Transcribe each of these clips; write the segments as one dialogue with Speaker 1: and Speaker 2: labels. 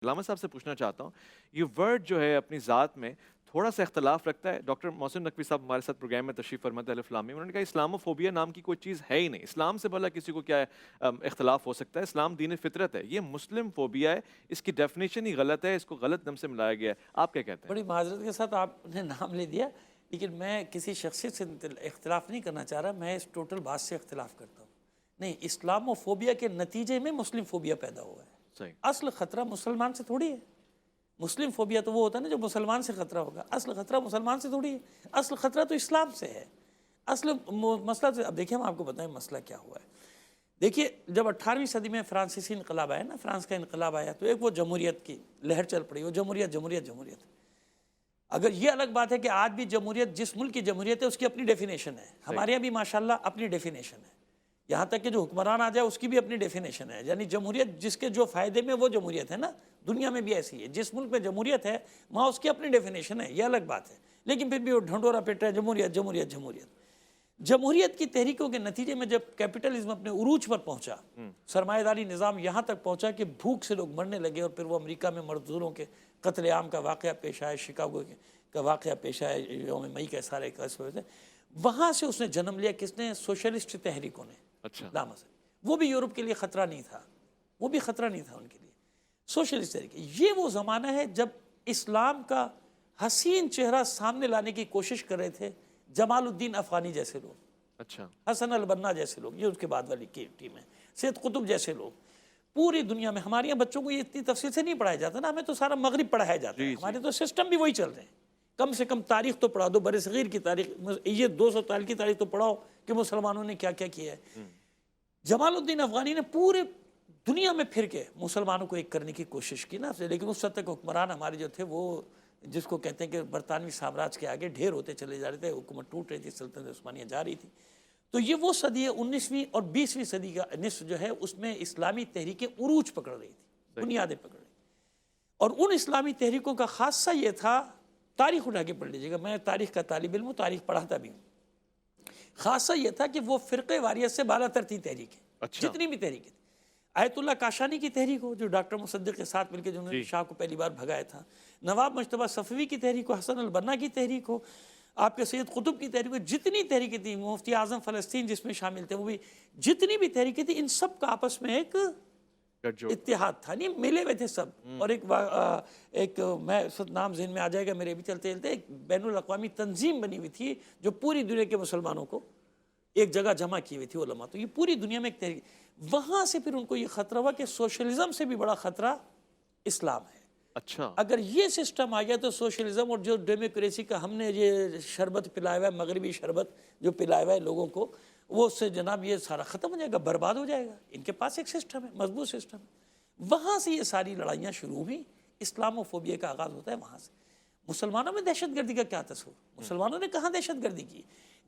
Speaker 1: علامہ صاحب سے پوچھنا چاہتا ہوں، یہ ورڈ جو ہے اپنی ذات میں تھوڑا سا اختلاف رکھتا ہے. ڈاکٹر محسن نقوی صاحب ہمارے ساتھ پروگرام میں تشریف فرما تھے الف لام میم. انہوں نے کہا اسلاموفوبیا نام کی کوئی چیز ہے ہی نہیں. اسلام سے بھلا کسی کو کیا ہے اختلاف ہو سکتا ہے؟ اسلام دین فطرت ہے. یہ مسلم فوبیا ہے، اس کی ڈیفینیشن ہی غلط ہے، اس کو غلط نام سے ملایا گیا ہے. آپ کیا کہتے ہیں؟
Speaker 2: بڑی معذرت کے ساتھ آپ نے نام لے دیا، لیکن میں کسی شخصیت سے اختلاف نہیں کرنا چاہ رہا، میں اس ٹوٹل بات سے اختلاف کرتا ہوں. نہیں، اسلاموفوبیا کے نتیجے میں مسلم فوبیا پیدا ہوا ہے.
Speaker 1: صحیح.
Speaker 2: اصل خطرہ مسلمان سے تھوڑی ہے. مسلم فوبیا تو وہ ہوتا ہے نا جو مسلمان سے خطرہ ہوگا. اصل خطرہ مسلمان سے تھوڑی ہے، اصل خطرہ تو اسلام سے ہے. اصل مسئلہ اب دیکھیں، ہم آپ کو بتائیں مسئلہ کیا ہوا ہے. دیکھیے، جب 18ویں صدی میں فرانسیسی انقلاب آیا نا، فرانس کا انقلاب آیا، تو ایک وہ جمہوریت کی لہر چل پڑی، وہ جمہوریت جمہوریت جمہوریت. اگر یہ الگ بات ہے کہ آج بھی جمہوریت، جس ملک کی جمہوریت ہے اس کی اپنی ڈیفینیشن ہے. ہمارے یہاں بھی ماشاءاللہ اپنی ڈیفینیشن ہے. یہاں تک کہ جو حکمران آ جائے اس کی بھی اپنی ڈیفینیشن ہے. یعنی جمہوریت جس کے جو فائدے میں وہ جمہوریت ہے نا، دنیا میں بھی ایسی ہے. جس ملک میں جمہوریت ہے وہاں اس کی اپنی ڈیفینیشن ہے، یہ الگ بات ہے. لیکن پھر بھی وہ ڈھنڈورا پیٹ رہا ہے جمہوریت جمہوریت جمہوریت. جمہوریت کی تحریکوں کے نتیجے میں جب کیپٹلزم اپنے عروج پر پہنچا، سرمایہ داری نظام یہاں تک پہنچا کہ بھوک سے لوگ مرنے لگے، اور پھر وہ امریکہ میں مزدوروں کے قتل عام کا واقعہ پیش آیا، شکاگو کا واقعہ پیش آیا یوم مئی کا سارے کا اس وجہ سے. وہاں سے اس نے جنم لیا کس نے؟ سوشلسٹ تحریکوں نے.
Speaker 1: اچھا.
Speaker 2: علامہ سے وہ بھی یورپ کے لیے خطرہ نہیں تھا، وہ بھی خطرہ نہیں تھا ان کے لیے. سوشلسٹ تحریک یہ وہ زمانہ ہے جب اسلام کا حسین چہرہ سامنے لانے کی کوشش کر رہے تھے جمال الدین افغانی جیسے لوگ،
Speaker 1: اچھا.
Speaker 2: حسن البنا جیسے لوگ، یہ اس کے بعد والی ٹیم ہے، سید قطب جیسے لوگ. پوری دنیا میں ہمارے یہاں بچوں کو یہ اتنی تفصیل سے نہیں پڑھایا جاتا نا، ہمیں تو سارا مغرب پڑھایا جاتا ہے. ہمارے تو سسٹم بھی وہی چل رہے ہیں. کم سے کم تاریخ تو پڑھا دو، برصغیر کی تاریخ، یہ 200 سال کی تاریخ تو پڑھاؤ کہ مسلمانوں نے کیا کیا کیا ہے. جمال الدین افغانی نے پورے دنیا میں پھر کے مسلمانوں کو ایک کرنے کی کوشش کی نا، لیکن اس وقت تک حکمران ہمارے جو تھے وہ جس کو کہتے ہیں کہ برطانوی سامراج کے آگے ڈھیر ہوتے چلے جا رہے تھے، حکومت ٹوٹ رہی تھی، سلطنت عثمانیہ جا رہی تھی. تو یہ وہ صدی ہے، 19ویں اور 20ویں صدی کا نصف جو ہے اس میں اسلامی تحریکیں عروج پکڑ رہی تھی، بنیادیں پکڑ رہی. اور ان اسلامی تحریکوں کا خاصہ یہ تھا، تاریخ اٹھا کے پڑھ لیجیے گا، میں تاریخ کا طالب علم ہوں، تاریخ پڑھاتا بھی ہوں. خاصہ یہ تھا کہ وہ فرقے واریت سے بالا تر تھی تحریکیں.
Speaker 1: اچھا.
Speaker 2: جتنی بھی تحریکیں تھیں، آیت اللہ کاشانی کی تحریک ہو جو ڈاکٹر مصدق کے ساتھ مل کے جنہوں نے شاہ کو پہلی بار بھگایا تھا، نواب مجتبیٰ صفوی کی تحریک ہو، حسن البنا کی تحریک ہو، آپ کے سید قطب کی تحریک ہو، جتنی تحریکیں تھیں، مفتی اعظم فلسطین جس میں شامل تھے وہ بھی، جتنی بھی تحریکیں تھیں، ان سب کا آپس میں ایک اتحاد تھا. نہیں ملے ہوئے تھے سب. اور ایک میں نام ذہن میں آ جائے گا میرے بھی چلتے چلتے، ایک بین الاقوامی تنظیم بنی ہوئی تھی جو پوری دنیا کے مسلمانوں کو ایک جگہ جمع کی ہوئی تھی، علماء. تو یہ پوری دنیا میں ایک تحریک. وہاں سے پھر ان کو یہ خطرہ ہوا کہ سوشلزم سے بھی بڑا خطرہ اسلام ہے.
Speaker 1: اچھا.
Speaker 2: اگر یہ سسٹم آ گیا تو سوشلزم اور جو ڈیموکریسی کا ہم نے یہ شربت پلایا ہوا ہے، مغربی شربت جو پلایا ہوا ہے لوگوں کو، وہ اس سے جناب یہ سارا ختم ہو جائے گا، برباد ہو جائے گا. ان کے پاس ایک سسٹم ہے، مضبوط سسٹم ہے. وہاں سے یہ ساری لڑائیاں شروع ہوئی. اسلاموفوبیا کا آغاز ہوتا ہے وہاں سے. مسلمانوں میں دہشت گردی کا کیا تصور؟ مسلمانوں نے کہاں دہشت گردی کی؟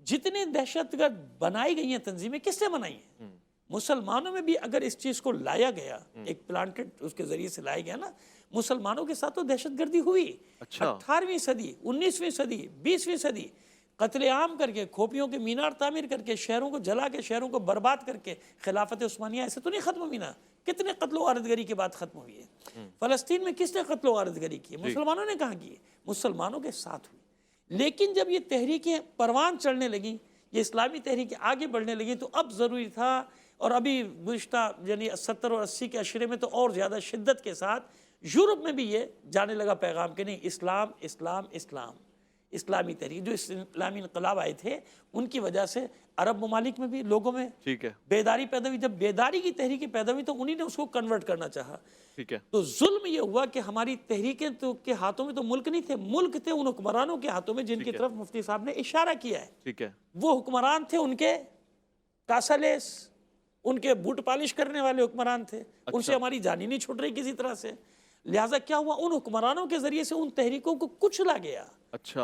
Speaker 2: جتنے دہشت گرد بنائی گئی ہیں تنظیمیں، کس نے بنائی ہیں؟ مسلمانوں میں بھی اگر اس چیز کو لایا گیا، ایک پلانٹڈ اس کے ذریعے سے لایا گیا نا، مسلمانوں کے ساتھ تو دہشت گردی ہوئی. 18ویں صدی، 19ویں صدی، 20ویں صدی، قتل عام کر کے، کھوپڑیوں کے مینار تعمیر کر کے، شہروں کو جلا کے، شہروں کو برباد کر کے. خلافت عثمانیہ ایسے تو نہیں ختم ہوئی نا، کتنے قتل و غارت گری کے بعد ختم ہوئی ہے. فلسطین میں کس نے قتل و غارت گری کی؟ مسلمانوں نے کہاں کی؟ مسلمانوں کے ساتھ ہوئی. لیکن جب یہ تحریکیں پروان چڑھنے لگیں، یہ اسلامی تحریکیں آگے بڑھنے لگیں، تو اب ضروری تھا، اور ابھی گزشتہ یعنی 70 اور 80 کے عشرے میں تو اور زیادہ شدت کے ساتھ یورپ میں بھی یہ جانے لگا پیغام کہ نہیں، اسلام اسلام اسلام. اسلامی تحریک جو اسلامی انقلاب آئے تھے ان کی وجہ سے عرب ممالک میں بھی لوگوں میں بیداری پیدا ہوئی. جب بیداری کی تحریکیں پیدا ہوئی تو انہی نے اس کو کنورٹ کرنا چاہا. تو ظلم یہ ہوا کہ ہماری تحریکیں تو کے ہاتھوں میں تو ملک نہیں تھے، ملک تھے ان حکمرانوں کے ہاتھوں میں جن کی طرف مفتی صاحب نے اشارہ کیا ہے. وہ حکمران تھے ان کے کاسالیس، ان کے بوٹ پالش کرنے والے حکمران تھے. ان سے ہماری جانی نہیں چھوٹ رہی کسی طرح سے. لہٰذا کیا ہوا، ان حکمرانوں کے ذریعے سے ان تحریکوں کو کچلا گیا،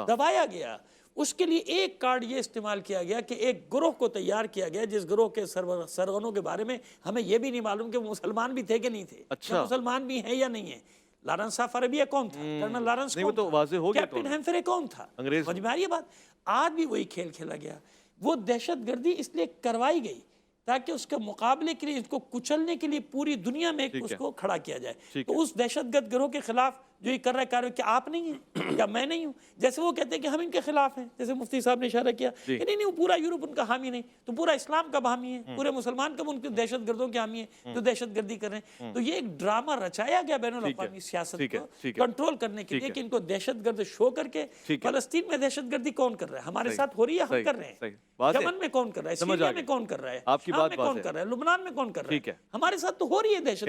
Speaker 2: دبایا گیا. اس کے لیے ایک کارڈ یہ استعمال کیا گیا کہ ایک گروہ کو تیار کیا گیا جس گروہ کے سرغنوں کے بارے میں ہمیں یہ بھی نہیں معلوم کہ وہ مسلمان بھی تھے کہ نہیں تھے، مسلمان بھی ہیں یا نہیں ہیں. لارنس آف عربیہ کون تھا؟ کرنل لارنس کون تھا؟ کیپٹن ہیمفرے کون تھا؟ سمجھ میں آ رہی ہے بات؟ آج بھی وہی کھیل کھیلا گیا. وہ دہشت گردی اس لیے کروائی گئی تاکہ اس کے مقابلے کے لیے اس کو کچلنے کے لیے پوری دنیا میں اس کو کھڑا کیا جائے. تو اس دہشت گرد گروہ کے خلاف جو یہ کر رہا ہے کارروائی، کیا آپ نہیں ہیں، کیا میں نہیں ہوں؟ جیسے وہ کہتے ہیں کہ ہم ان کے خلاف ہیں، جیسے مفتی صاحب نے اشارہ کیا کہ نہیں وہ پورا یورپ ان کا حامی نہیں، تو پورا اسلام کا حامی ہے، پورے مسلمان کا ان کے دہشت گردوں کے حامی ہیں جو دہشت گردی کر رہے ہیں. تو یہ ایک ڈرامہ رچایا گیا بین الاقوامی سیاست کو کنٹرول کرنے کے لیے کہ ان کو دہشت گرد شو کر کے. فلسطین میں دہشت گردی کون کر رہا ہے؟ ہمارے ساتھ ہو رہی ہے، ہم کر رہے ہیں. یمن میں کون کر رہا ہے؟ سیریا میں کون کر رہا ہے؟ شام میں کون کر رہا ہے؟ لبنان میں کون کر رہا ہے؟ ہمارے ساتھ تو ہو رہی ہے دہشت.